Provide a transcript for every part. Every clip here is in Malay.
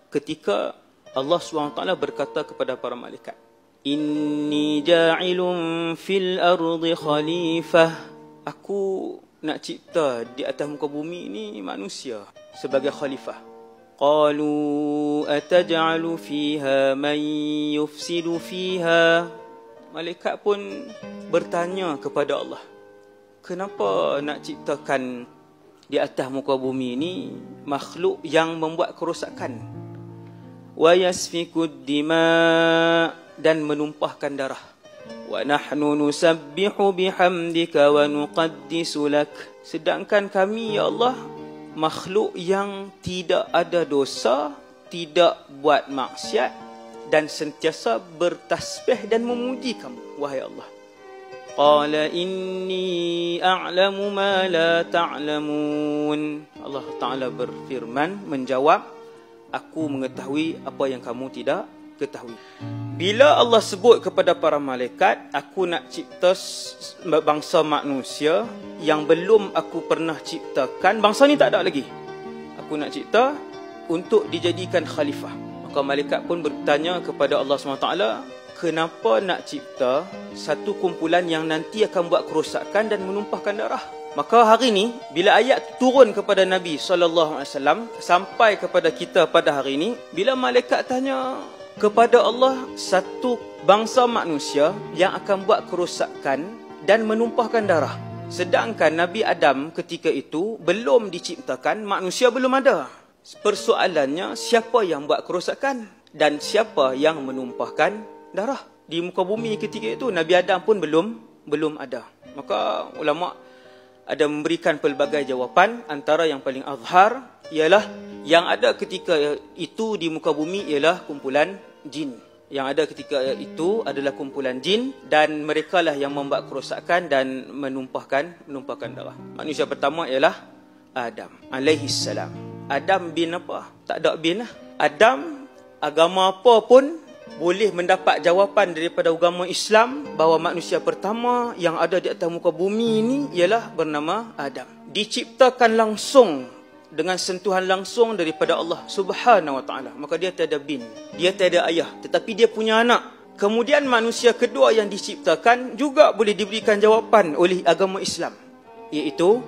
ketika Allah SWT berkata kepada para malaikat, Inni ja'ilun fil ardi khalifah. Aku nak cipta di atas muka bumi ini manusia sebagai khalifah. Qalu ataj'alu fiha man yufsidu fiha. Malaikat pun bertanya kepada Allah, kenapa nak ciptakan di atas muka bumi ini makhluk yang membuat kerosakan? Wa yasfikud dima, dan menumpahkan darah. Wa nahnu nusabbihu bihamdika wa nuqaddisu lak. Sedangkan kami, ya Allah, makhluk yang tidak ada dosa, tidak buat maksiat, dan sentiasa bertasbih dan memuji kamu, wahai Allah. Qala inni a'lamu ma la ta'lamun. Allah Ta'ala berfirman, menjawab, aku mengetahui apa yang kamu tidak ketahui. Bila Allah sebut kepada para malaikat, aku nak cipta bangsa manusia yang belum aku pernah ciptakan, bangsa ni tak ada lagi, aku nak cipta untuk dijadikan khalifah. Maka malaikat pun bertanya kepada Allah SWT, kenapa nak cipta satu kumpulan yang nanti akan buat kerosakan dan menumpahkan darah? Maka hari ni bila ayat turun kepada Nabi SAW sampai kepada kita pada hari ini, bila malaikat tanya kepada Allah satu bangsa manusia yang akan buat kerosakan dan menumpahkan darah, sedangkan Nabi Adam ketika itu belum diciptakan, manusia belum ada. Persoalannya, siapa yang buat kerosakan dan siapa yang menumpahkan darah di muka bumi ketika itu? Nabi Adam pun belum ada. Maka ulama ada memberikan pelbagai jawapan. Antara yang paling azhar ialah yang ada ketika itu di muka bumi ialah kumpulan jin. Yang ada ketika itu adalah kumpulan jin, dan mereka lah yang membuat kerosakan dan menumpahkan darah. Manusia pertama ialah Adam alaihissalam. Adam bin apa? Tak ada bin lah. Adam, agama apa pun boleh mendapat jawapan daripada agama Islam bahawa manusia pertama yang ada di atas muka bumi ini ialah bernama Adam. Diciptakan langsung dengan sentuhan langsung daripada Allah Subhanahu wa taala. Maka dia tiada bin, dia tiada ayah, tetapi dia punya anak. Kemudian manusia kedua yang diciptakan juga boleh diberikan jawapan oleh agama Islam, iaitu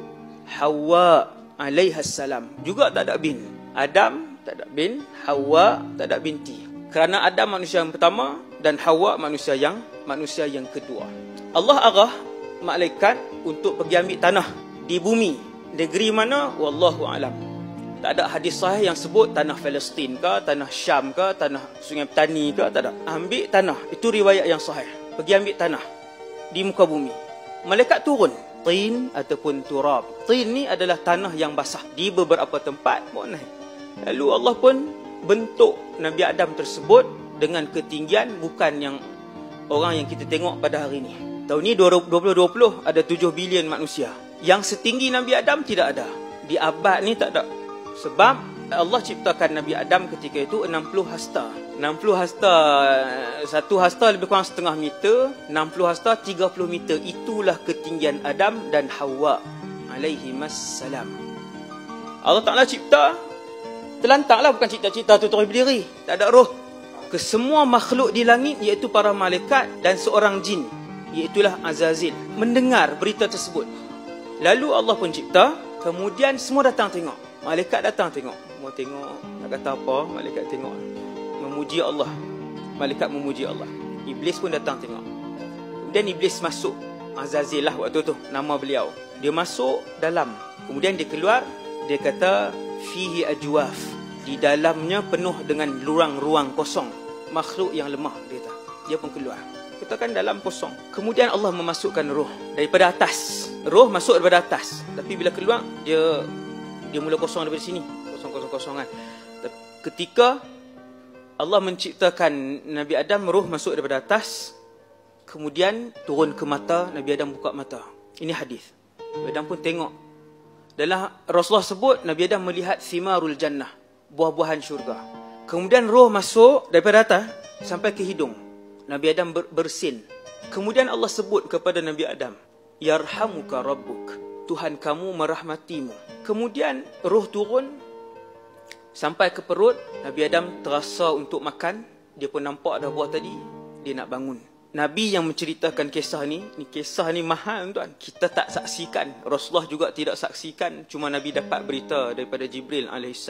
Hawa alaihassalam. Juga tak ada bin. Adam tak ada bin, Hawa tak ada binti. Kerana Adam manusia yang pertama dan Hawa manusia yang kedua. Allah arah malaikat untuk pergi ambil tanah di bumi. Negeri mana? Wallahu alam. Tak ada hadis sahih yang sebut tanah Palestin ke, tanah Syam ke, tanah Sungai Petani ke, tak ada. Ambil tanah, itu riwayat yang sahih. Pergi ambil tanah di muka bumi. Malaikat turun, tin ataupun turab. Tin ni adalah tanah yang basah di beberapa tempat. Lalu Allah pun bentuk Nabi Adam tersebut dengan ketinggian bukan yang orang yang kita tengok pada hari ini. Tahun ni 2020 ada 7 bilion manusia. Yang setinggi Nabi Adam tidak ada. Di abad ni tak ada. Sebab Allah ciptakan Nabi Adam ketika itu 60 hasta. 60 hasta, satu hasta lebih kurang setengah meter, 60 hasta 30 meter. Itulah ketinggian Adam dan Hawa alaihimassalam. Allah Ta'ala cipta terlantaklah, bukan cipta-cipta tu terus berdiri, tak ada roh. Kesemua makhluk di langit, iaitu para malaikat dan seorang jin, iaitulah Azazil, mendengar berita tersebut. Lalu Allah pun cipta, kemudian semua datang tengok. Malaikat datang tengok. Mau tengok, nak kata apa, malaikat tengok. Memuji Allah. Malaikat memuji Allah. Iblis pun datang tengok. Kemudian Iblis masuk. Azazil lah waktu tu, nama beliau. Dia masuk dalam. Kemudian dia keluar, dia kata, fihi ajwaf. Di dalamnya penuh dengan ruang-ruang kosong. Makhluk yang lemah, dia kata. Dia pun keluar. Katakan dalam kosong. Kemudian Allah memasukkan roh daripada atas. Roh masuk daripada atas. Tapi bila keluar, dia mula kosong daripada sini. Kosong-kosongan. Ketika Allah menciptakan Nabi Adam, roh masuk daripada atas. Kemudian turun ke mata, Nabi Adam buka mata. Ini hadis. Nabi Adam pun tengok. Dalam Rasulullah sebut, Nabi Adam melihat thimarul jannah, buah-buahan syurga. Kemudian roh masuk daripada atas sampai ke hidung. Nabi Adam bersin. Kemudian Allah sebut kepada Nabi Adam, yarhamuka rabbuk, Tuhan kamu merahmatimu. Kemudian roh turun, Sampai ke perut, Nabi Adam terasa untuk makan. Dia pun nampak dah buah tadi. Dia nak bangun. Nabi yang menceritakan kisah ni kisah ni mahal tuan. Kita tak saksikan. Rasulullah juga tidak saksikan. Cuma Nabi dapat berita daripada Jibril AS.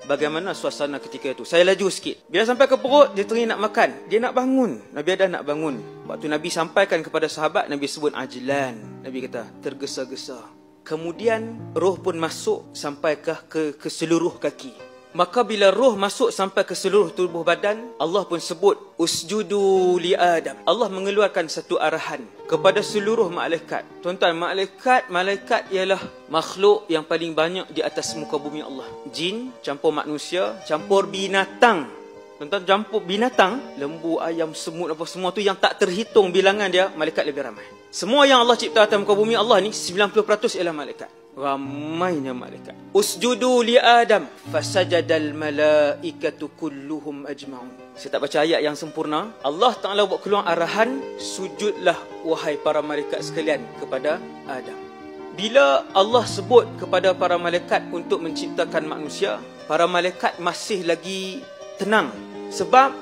Bagaimana suasana ketika itu. Saya laju sikit. Bila sampai ke perut, dia teringin nak makan. Dia nak bangun. Nabi Adam nak bangun. Waktu Nabi sampaikan kepada sahabat, Nabi sebut ajlan. Nabi kata, tergesa-gesa. Kemudian roh pun masuk sampai ke seluruh kaki. Maka bila roh masuk sampai ke seluruh tubuh badan, Allah pun sebut usjudu li Adam. Allah mengeluarkan satu arahan kepada seluruh malaikat. Tuan-tuan, malaikat ialah makhluk yang paling banyak di atas muka bumi Allah. Jin campur manusia, campur binatang. Tuan-tuan, campur binatang, lembu, ayam, semut apa semua tu yang tak terhitung bilangan dia, malaikat lebih ramai. Semua yang Allah cipta atas muka bumi Allah ni 90% ialah malaikat. Ramainya malaikat. Usjudu li Adam fasajadal malaikatu kulluhum ajma'un. Saya tak baca ayat yang sempurna. Allah Ta'ala buat keluar arahan, sujudlah wahai para malaikat sekalian kepada Adam. Bila Allah sebut kepada para malaikat untuk menciptakan manusia, para malaikat masih lagi tenang. Sebab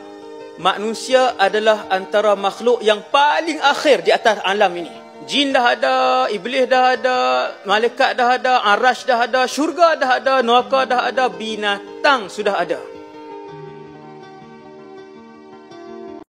manusia adalah antara makhluk yang paling akhir di atas alam ini. Jin dah ada, iblis dah ada, malaikat dah ada, arash dah ada, syurga dah ada, neraka dah ada, binatang sudah ada.